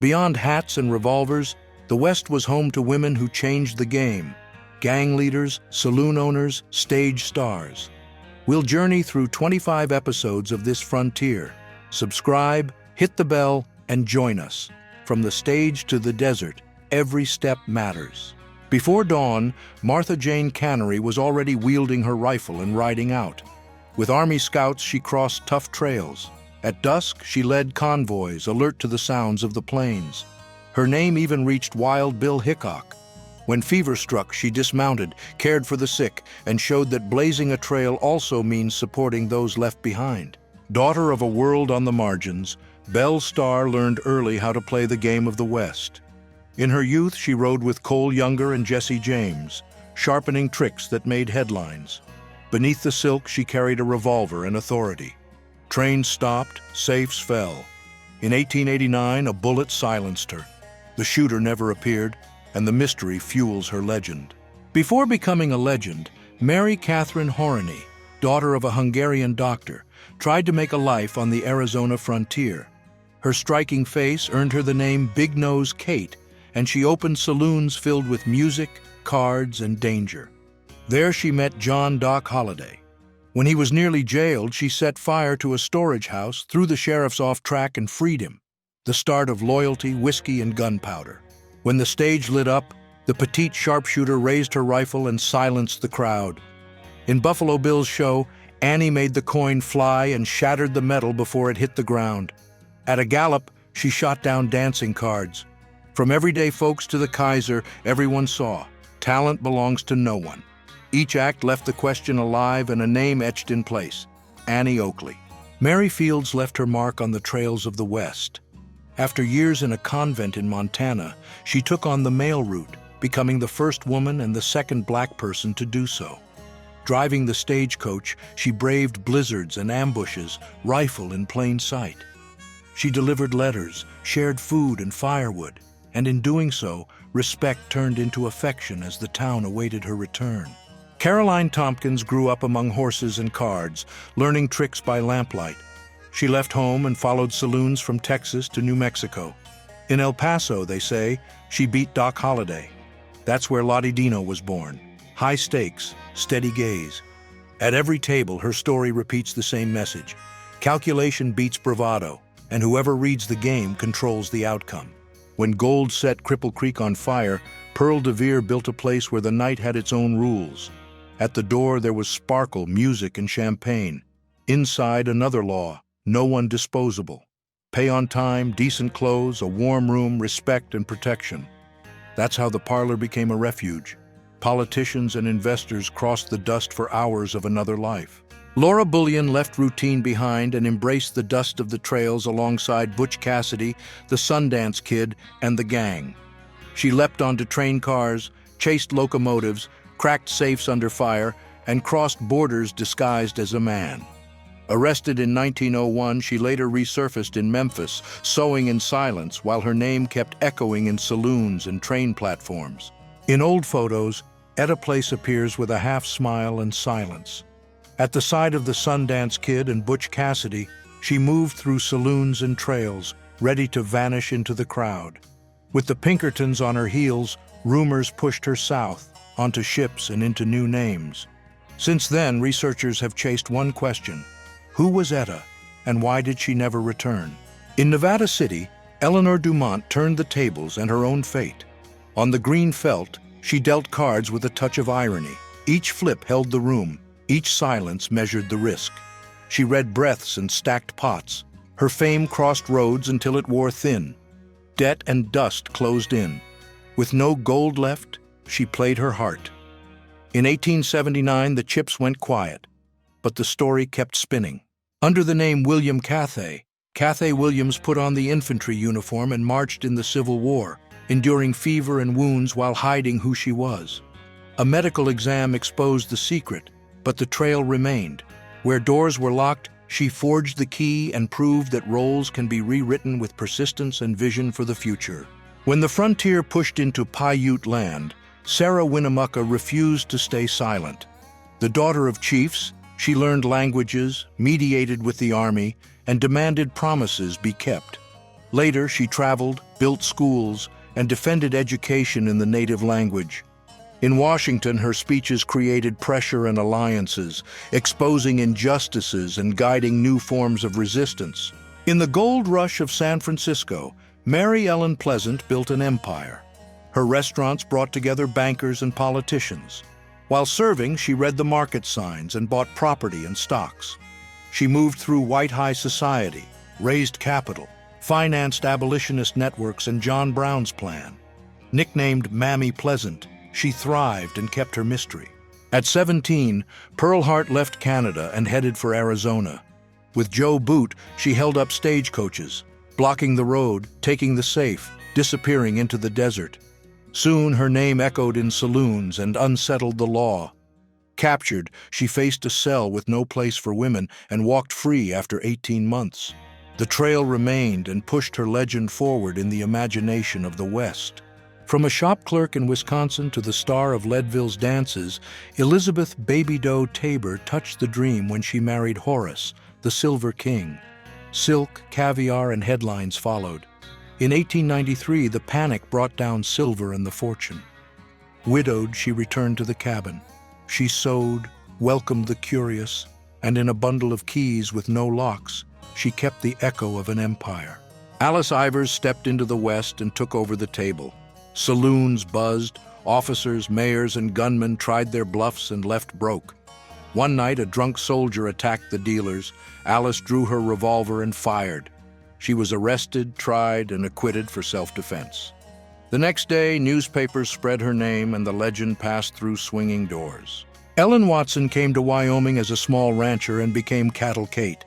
Beyond hats and revolvers, the West was home to women who changed the game. Gang leaders, saloon owners, stage stars. We'll journey through 25 episodes of this frontier. Subscribe, hit the bell, and join us. From the stage to the desert, every step matters. Before dawn, Martha Jane Cannery was already wielding her rifle and riding out. With Army scouts, she crossed tough trails. At dusk, she led convoys, alert to the sounds of the plains. Her name even reached Wild Bill Hickok. When fever struck, she dismounted, cared for the sick, and showed that blazing a trail also means supporting those left behind. Daughter of a world on the margins, Belle Starr learned early how to play the game of the West. In her youth, she rode with Cole Younger and Jesse James, sharpening tricks that made headlines. Beneath the silk, she carried a revolver and authority. Trains stopped, safes fell. In 1889, a bullet silenced her. The shooter never appeared, and the mystery fuels her legend. Before becoming a legend, Mary Catherine Horany, daughter of a Hungarian doctor, tried to make a life on the Arizona frontier. Her striking face earned her the name Big Nose Kate, and she opened saloons filled with music, cards, and danger. There she met John Doc Holliday. When he was nearly jailed, she set fire to a storage house, threw the sheriffs off track, and freed him. The start of loyalty, whiskey, and gunpowder. When the stage lit up, the petite sharpshooter raised her rifle and silenced the crowd. In Buffalo Bill's show, Annie made the coin fly and shattered the metal before it hit the ground. At a gallop, she shot down dancing cards. From everyday folks to the Kaiser, everyone saw, talent belongs to no one. Each act left the question alive and a name etched in place, Annie Oakley. Mary Fields left her mark on the trails of the West. After years in a convent in Montana, she took on the mail route, becoming the first woman and the second black person to do so. Driving the stagecoach, she braved blizzards and ambushes, rifle in plain sight. She delivered letters, shared food and firewood, and in doing so, respect turned into affection as the town awaited her return. Caroline Tompkins grew up among horses and cards, learning tricks by lamplight. She left home and followed saloons from Texas to New Mexico. In El Paso, they say, she beat Doc Holliday. That's where Lottie Dino was born. High stakes, steady gaze. At every table, her story repeats the same message. Calculation beats bravado, and whoever reads the game controls the outcome. When gold set Cripple Creek on fire, Pearl DeVere built a place where the night had its own rules. At the door, there was sparkle, music, and champagne. Inside, another law, no one disposable. Pay on time, decent clothes, a warm room, respect, and protection. That's how the parlor became a refuge. Politicians and investors crossed the dust for hours of another life. Laura Bullion left routine behind and embraced the dust of the trails alongside Butch Cassidy, the Sundance Kid, and the gang. She leapt onto train cars, chased locomotives, cracked safes under fire, and crossed borders disguised as a man. Arrested in 1901, she later resurfaced in Memphis, sewing in silence while her name kept echoing in saloons and train platforms. In old photos, Etta Place appears with a half-smile and silence. At the side of the Sundance Kid and Butch Cassidy, she moved through saloons and trails, ready to vanish into the crowd. With the Pinkertons on her heels, rumors pushed her south, onto ships and into new names. Since then, researchers have chased one question. Who was Etta, and why did she never return? In Nevada City, Eleanor Dumont turned the tables and her own fate. On the green felt, she dealt cards with a touch of irony. Each flip held the room, each silence measured the risk. She read breaths and stacked pots. Her fame crossed roads until it wore thin. Debt and dust closed in. With no gold left, she played her heart. In 1879, the chips went quiet, but the story kept spinning. Under the name William Cathay, Cathay Williams put on the infantry uniform and marched in the Civil War, enduring fever and wounds while hiding who she was. A medical exam exposed the secret, but the trail remained. Where doors were locked, she forged the key and proved that roles can be rewritten with persistence and vision for the future. When the frontier pushed into Paiute land, Sarah Winnemucca refused to stay silent. The daughter of chiefs, she learned languages, mediated with the army, and demanded promises be kept. Later, she traveled, built schools, and defended education in the native language. In Washington, her speeches created pressure and alliances, exposing injustices and guiding new forms of resistance. In the gold rush of San Francisco, Mary Ellen Pleasant built an empire. Her restaurants brought together bankers and politicians. While serving, she read the market signs and bought property and stocks. She moved through white high society, raised capital, financed abolitionist networks and John Brown's plan. Nicknamed Mammy Pleasant, she thrived and kept her mystery. At 17, Pearl Hart left Canada and headed for Arizona. With Joe Boot, she held up stagecoaches, blocking the road, taking the safe, disappearing into the desert. Soon her name echoed in saloons and unsettled the law. Captured, she faced a cell with no place for women and walked free after 18 months. The trail remained and pushed her legend forward in the imagination of the West. From a shop clerk in Wisconsin to the star of Leadville's dances, Elizabeth Baby Doe Tabor touched the dream when she married Horace, the Silver King. Silk, caviar, and headlines followed. In 1893, the panic brought down silver and the fortune. Widowed, she returned to the cabin. She sewed, welcomed the curious, and in a bundle of keys with no locks, she kept the echo of an empire. Alice Ivers stepped into the West and took over the table. Saloons buzzed, officers, mayors, and gunmen tried their bluffs and left broke. One night, a drunk soldier attacked the dealers. Alice drew her revolver and fired. She was arrested, tried, and acquitted for self-defense. The next day, newspapers spread her name and the legend passed through swinging doors. Ellen Watson came to Wyoming as a small rancher and became Cattle Kate.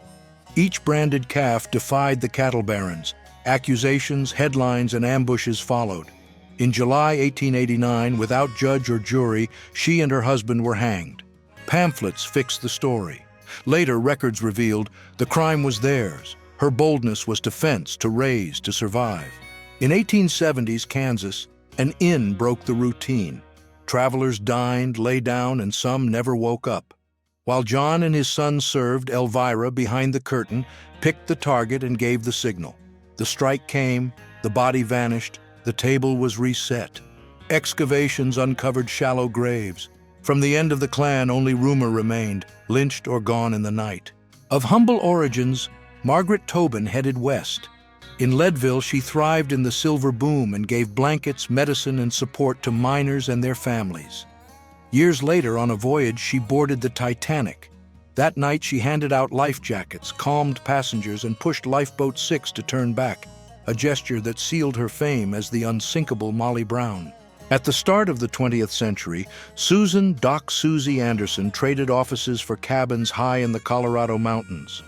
Each branded calf defied the cattle barons. Accusations, headlines, and ambushes followed. In July 1889, without judge or jury, she and her husband were hanged. Pamphlets fixed the story. Later, records revealed the crime was theirs. Her boldness was to fence, to raise, to survive. In 1870s Kansas, an inn broke the routine. Travelers dined, lay down, and some never woke up. While John and his son served, Elvira, behind the curtain, picked the target and gave the signal. The strike came, the body vanished, the table was reset. Excavations uncovered shallow graves. From the end of the clan, only rumor remained, lynched or gone in the night. Of humble origins, Margaret Tobin headed west. In Leadville, she thrived in the silver boom and gave blankets, medicine, and support to miners and their families. Years later, on a voyage, she boarded the Titanic. That night, she handed out life jackets, calmed passengers, and pushed Lifeboat 6 to turn back, a gesture that sealed her fame as the unsinkable Molly Brown. At the start of the 20th century, Susan Doc Susie Anderson traded offices for cabins high in the Colorado mountains.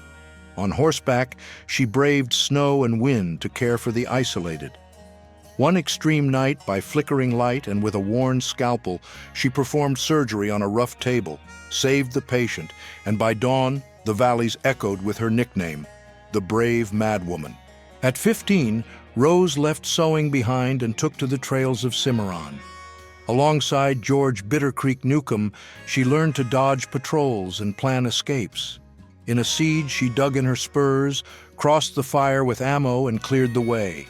On horseback, she braved snow and wind to care for the isolated. One extreme night, by flickering light and with a worn scalpel, she performed surgery on a rough table, saved the patient, and by dawn, the valleys echoed with her nickname, the Brave Madwoman. At 15, Rose left sewing behind and took to the trails of Cimarron. Alongside George Bitter Creek Newcomb, she learned to dodge patrols and plan escapes. In a siege, she dug in her spurs, crossed the fire with ammo, and cleared the way.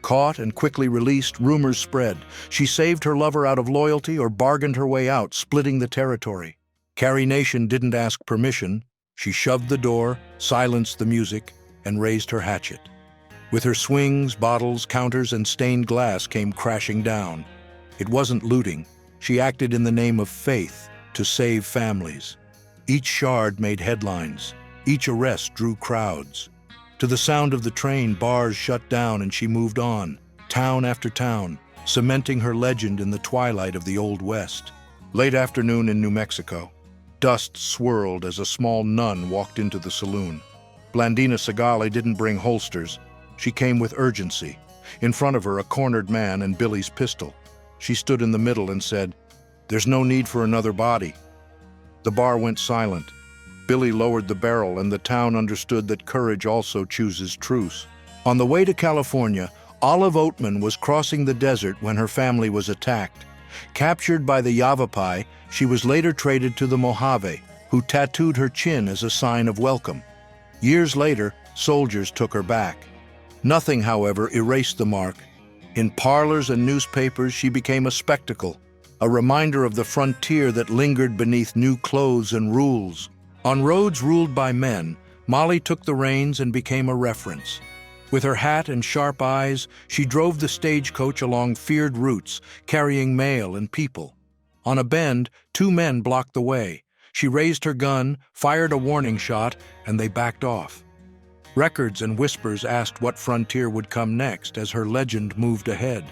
Caught and quickly released, rumors spread. She saved her lover out of loyalty or bargained her way out, splitting the territory. Carrie Nation didn't ask permission. She shoved the door, silenced the music, and raised her hatchet. With her swings, bottles, counters, and stained glass came crashing down. It wasn't looting. She acted in the name of faith to save families. Each shard made headlines. Each arrest drew crowds. To the sound of the train, bars shut down and she moved on, town after town, cementing her legend in the twilight of the Old West. Late afternoon in New Mexico. Dust swirled as a small nun walked into the saloon. Blandina Segale didn't bring holsters. She came with urgency. In front of her, a cornered man and Billy's pistol. She stood in the middle and said, "There's no need for another body." The bar went silent. Billy lowered the barrel, and the town understood that courage also chooses truce. On the way to California, Olive Oatman was crossing the desert when her family was attacked. Captured by the Yavapai, she was later traded to the Mojave, who tattooed her chin as a sign of welcome. Years later, soldiers took her back. Nothing, however, erased the mark. In parlors and newspapers, she became a spectacle, a reminder of the frontier that lingered beneath new clothes and rules. On roads ruled by men, Molly took the reins and became a reference. With her hat and sharp eyes, she drove the stagecoach along feared routes, carrying mail and people. On a bend, two men blocked the way. She raised her gun, fired a warning shot, and they backed off. Records and whispers asked what frontier would come next as her legend moved ahead.